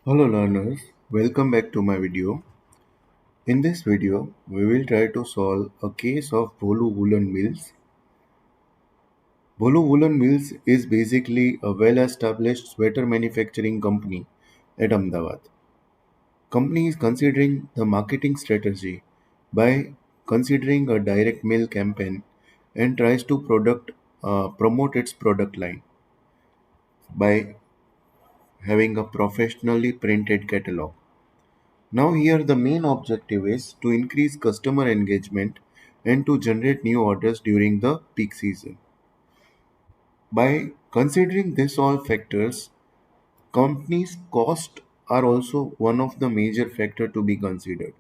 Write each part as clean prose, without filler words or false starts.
Hello learners, welcome back to my video. In this video, we will try to solve a case of Bholu Woolen Mills. Bholu Woolen Mills is basically a well-established sweater manufacturing company at Ahmedabad. Company is considering the marketing strategy by considering a direct mail campaign and tries to promote its product line by having a professionally printed catalog. Now here the main objective is to increase customer engagement and to generate new orders during the peak season. By considering this all factors, companies' cost are also one of the major factor to be considered.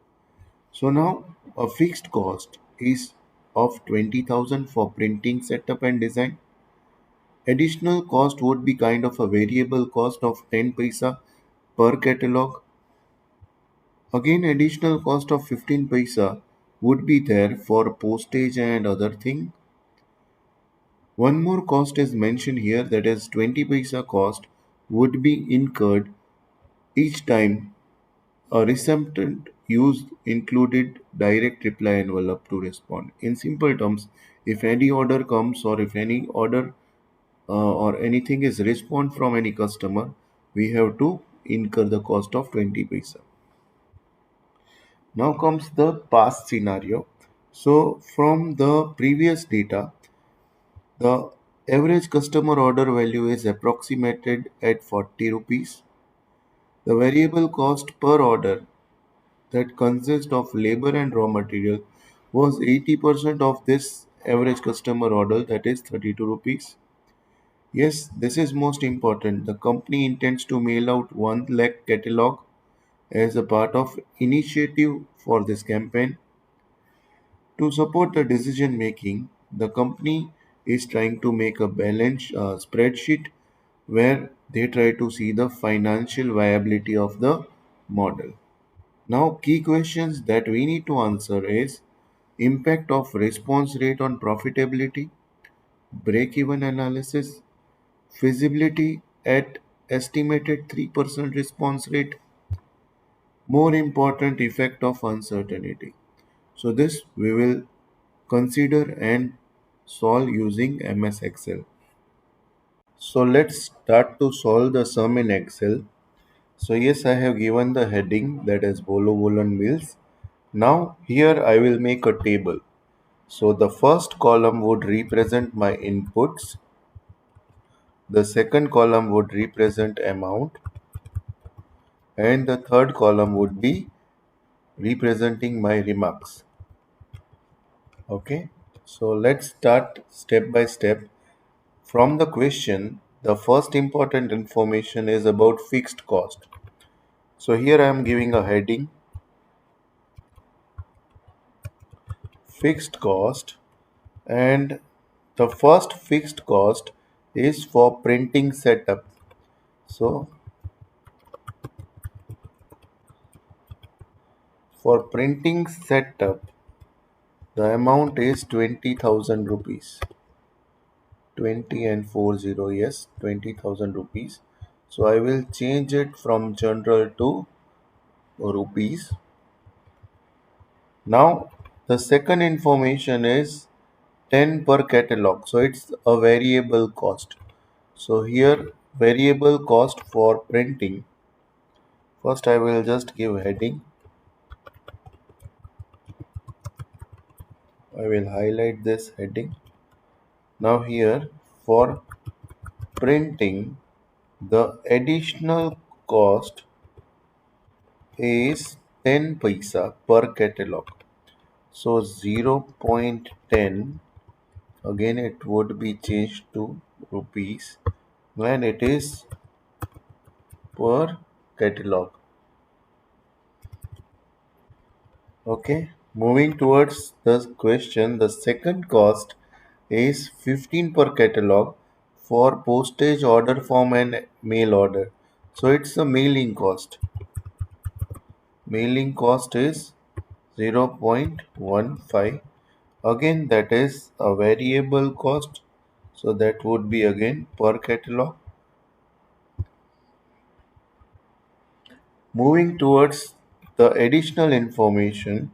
So now a fixed cost is of 20,000 for printing setup and design. Additional cost would be kind of a variable cost of 10 paisa per catalog. Again, additional cost of 15 paisa would be there for postage and other thing. One more cost is mentioned here, that is 20 paisa cost would be incurred each time a recipient used included direct reply envelope to respond. In simple terms, if any order comes or if any order or anything is respond from any customer, we have to incur the cost of 20 paisa. Now comes the past scenario. So from the previous data, the average customer order value is approximated at 40 rupees. The variable cost per order that consists of labor and raw material was 80% of this average customer order, that is 32 rupees. Yes, this is most important. The company intends to mail out 1 lakh catalog as a part of initiative for this campaign. To support the decision making, the company is trying to make a balance spreadsheet where they try to see the financial viability of the model. Now, key questions that we need to answer is impact of response rate on profitability, break-even analysis, feasibility at estimated 3% response rate, more important effect of uncertainty. So this we will consider and solve using MS Excel. So let's start to solve the sum in Excel. So yes, I have given the heading, that is Bholu Woolen Mills. Now here I will make a table. So the first column would represent my inputs. The second column would represent amount. And the third column would be representing my remarks. Okay. So let's start step by step. From the question, the first important information is about fixed cost. So here I am giving a heading, fixed cost, and the first fixed cost is for printing setup. So for printing setup, the amount is 20,000 rupees. 20 and 40, yes, 20,000 rupees. So I will change it from general to rupees. Now the second information is 10 per catalog. So it's a variable cost. So here variable cost for printing. First I will just give heading. I will highlight this heading. Now here for printing, the additional cost is 10 paisa per catalog. So 0.10, again it would be changed to rupees when it is per catalog. Okay, moving towards the question, the second cost is 15 per catalog for postage, order form and mail order. So it's a mailing cost. Mailing cost is 0.15. Again that is a variable cost. So that would be again per catalog. Moving towards the additional information,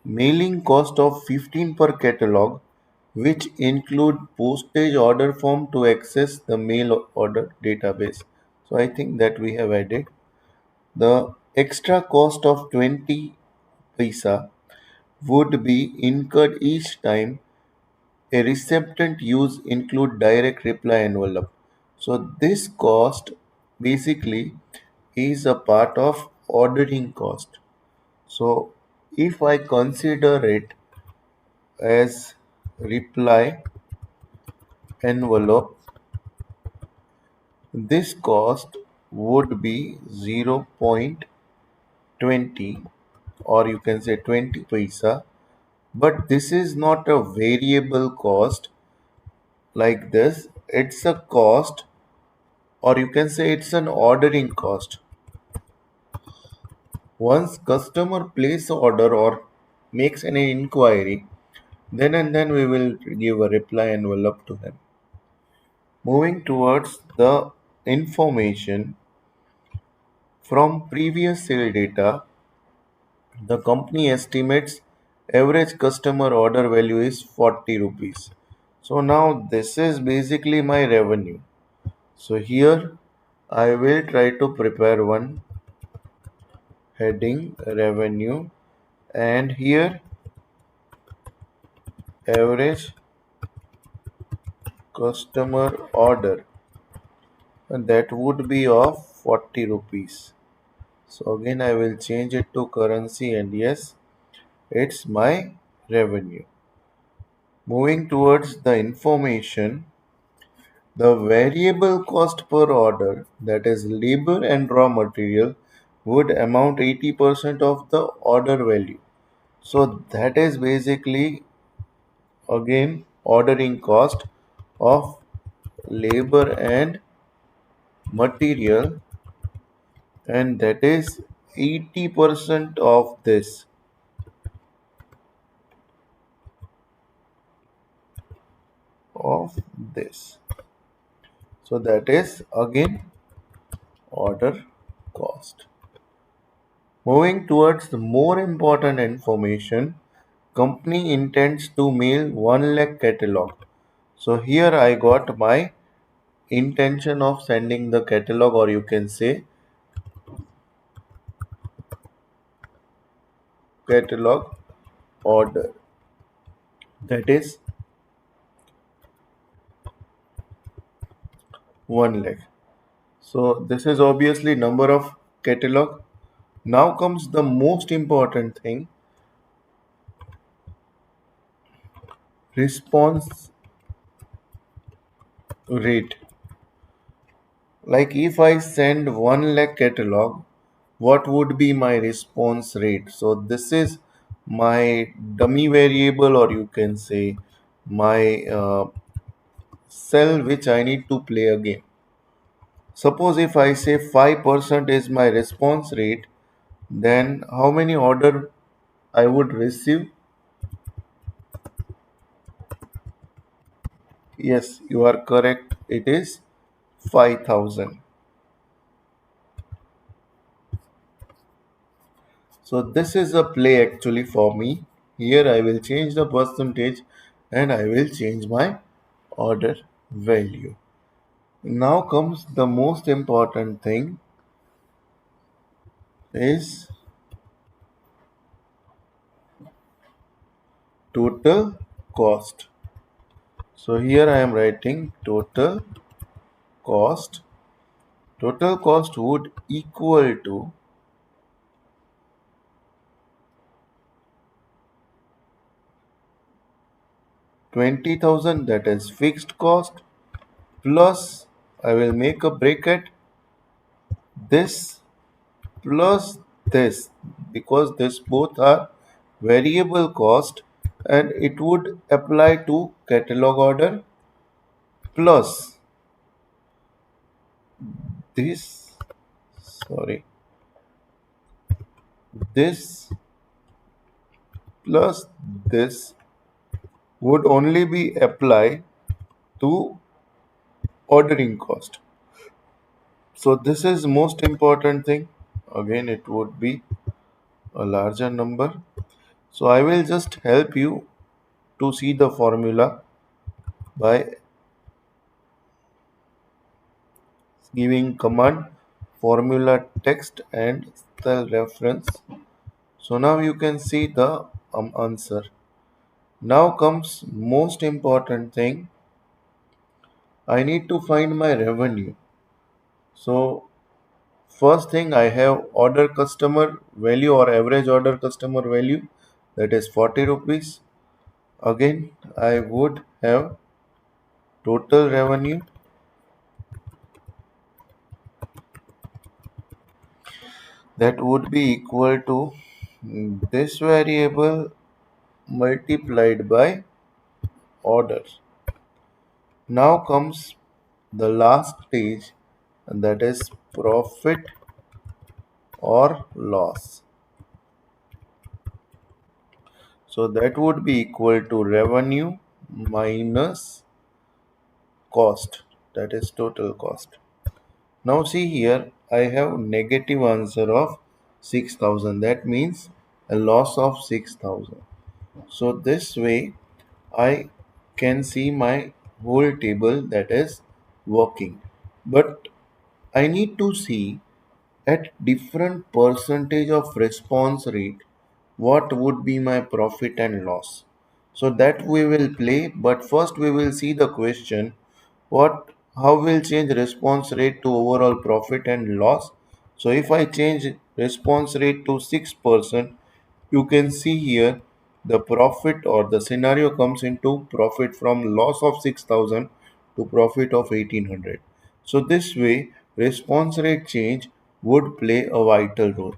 mailing cost of 15 per catalog, which include postage order form to access the mail order database. So I think that we have added. The extra cost of 20 paisa would be incurred each time a recipient use include direct reply envelope. So this cost basically is a part of ordering cost. So if I consider it as reply envelope, this cost would be 0.20, or you can say 20 paisa, but this is not a variable cost like this. It's a cost, or you can say it's an ordering cost. Once customer place order or makes any inquiry, then and then we will give a reply envelope to them. Moving towards the information from previous sale data, the company estimates average customer order value is 40 rupees. So now this is basically my revenue. So here I will try to prepare one heading revenue, and here average customer order, and that would be of 40 rupees. So again I will change it to currency, and yes, it's my revenue. Moving towards the information, the variable cost per order, that is labor and raw material, would amount 80% of the order value. So that is basically again ordering cost of labor and material, and that is 80% of this. So that is again order cost. Moving towards the more important information, company intends to mail 1 lakh catalog. So here I got my intention of sending the catalog, or you can say catalog order, that is 1 lakh. So this is obviously number of catalog. Now comes the most important thing, response rate. Like if I send 1 lakh catalog, what would be my response rate? So this is my dummy variable, or you can say my cell which I need to play a game. Suppose if I say 5% is my response rate, then how many order I would receive? Yes, you are correct. It is 5,000. So this is a play actually for me. Here I will change the percentage, and I will change my order value. Now comes the most important thing, is total cost. So here I am writing total cost. Total cost would equal to 20,000, that is fixed cost, plus I will make a bracket this plus this, because this both are variable cost, and it would apply to catalog order, plus this, sorry, this plus this would only be applied to ordering cost. So this is most important thing. Again, it would be a larger number. So I will just help you to see the formula by giving command formula text and cell reference. So now you can see the answer. Now comes most important thing. I need to find my revenue. So first thing I have order customer value or average order customer value, that is 40 rupees. Again I would have total revenue, that would be equal to this variable multiplied by order. Now comes the last stage, and that is profit or loss. So that would be equal to revenue minus cost, that is total cost. Now see here, I have negative answer of 6,000. That means a loss of 6,000. So this way I can see my whole table that is working. But I need to see at different percentage of response rate what would be my profit and loss. So that we will play, but first we will see the question, what how will change response rate to overall profit and loss. So if I change response rate to 6%, you can see here the profit or the scenario comes into profit from loss of 6,000 to profit of 1,800. So this way response rate change would play a vital role.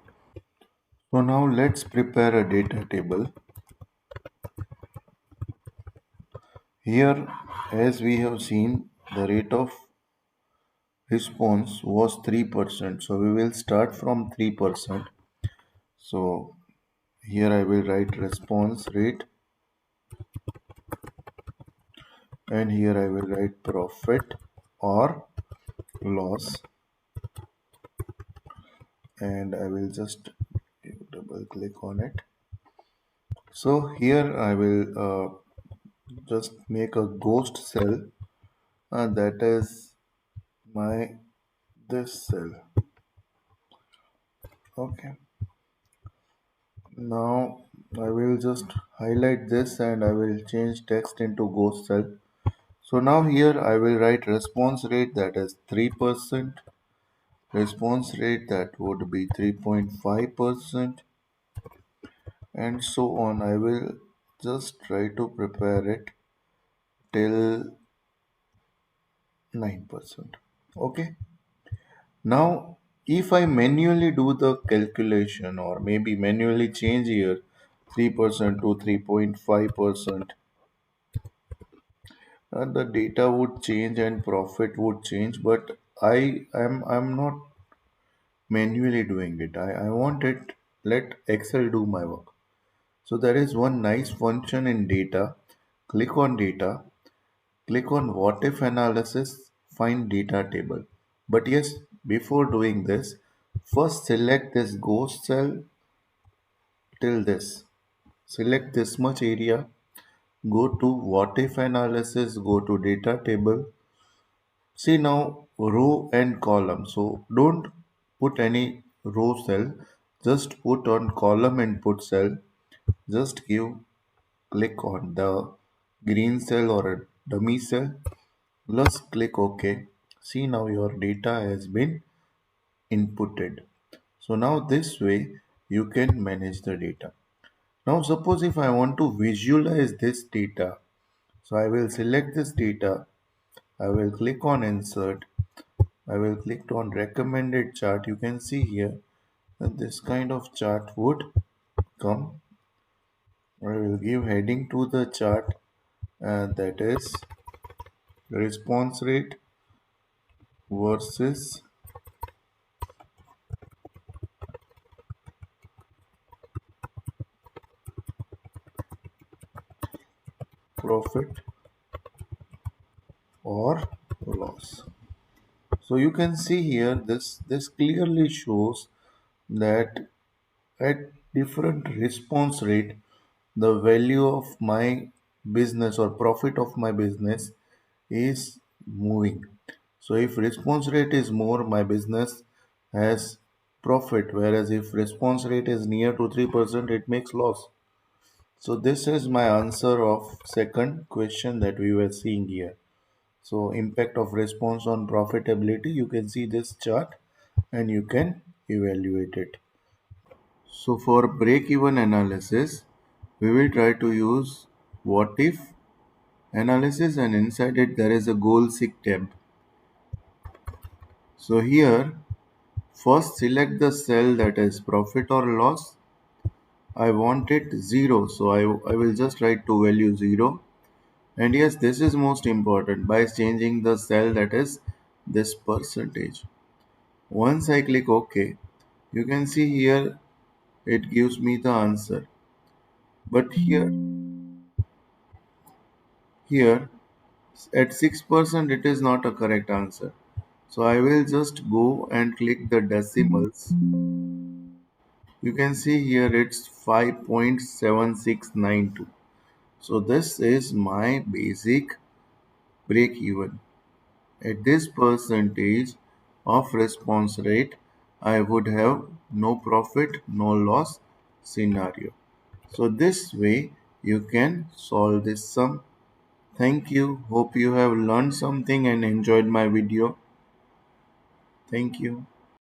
So now let's prepare a data table. Here, as we have seen, the rate of response was 3%. So we will start from 3%. So here I will write response rate, and here I will write profit or loss, and I will just double click on it. So here I will just make a ghost cell, that is my this cell. Okay, now I will just highlight this and I will change text into ghost cell. So now here I will write response rate, that is 3%, response rate that would be 3.5%, and so on. I will just try to prepare it till 9%. Okay. Now if I manually do the calculation or maybe manually change here 3% to 3.5%, the data would change and profit would change, but I'm not manually doing it. I want it, let Excel do my work. So there is one nice function in data. Data, click on what if analysis, find data table. But yes, before doing this, first select this ghost cell till this. Select this much area, go to what if analysis, go to data table. See now row and column. So don't put any row cell, just put on column input cell. Just click on the green cell or a dummy cell. Just click OK. See now your data has been inputted. So now this way you can manage the data. Now suppose if I want to visualize this data, so I will select this data, I will click on insert, I will click on recommended chart. You can see here that this kind of chart would come. I will give heading to the chart, that is response rate versus profit or loss. So you can see here this clearly shows that at different response rate, the value of my business or profit of my business is moving. So if response rate is more, my business has profit, whereas if response rate is near to 3%, it makes loss. So this is my answer of second question that we were seeing here. So impact of response on profitability, you can see this chart and you can evaluate it. So for break-even analysis, we will try to use what if analysis, and inside it there is a goal seek tab. So here first select the cell that is profit or loss. I want it 0, so I will just write to value 0. And yes, this is most important by changing the cell that is this percentage. Once I click OK, you can see here it gives me the answer. But here at 6% it is not a correct answer. So I will just go and click the decimals. You can see here it's 5.7692. So this is my basic break even. At this percentage of response rate, I would have no profit, no loss scenario. So this way you can solve this sum. Thank you. Hope you have learned something and enjoyed my video. Thank you.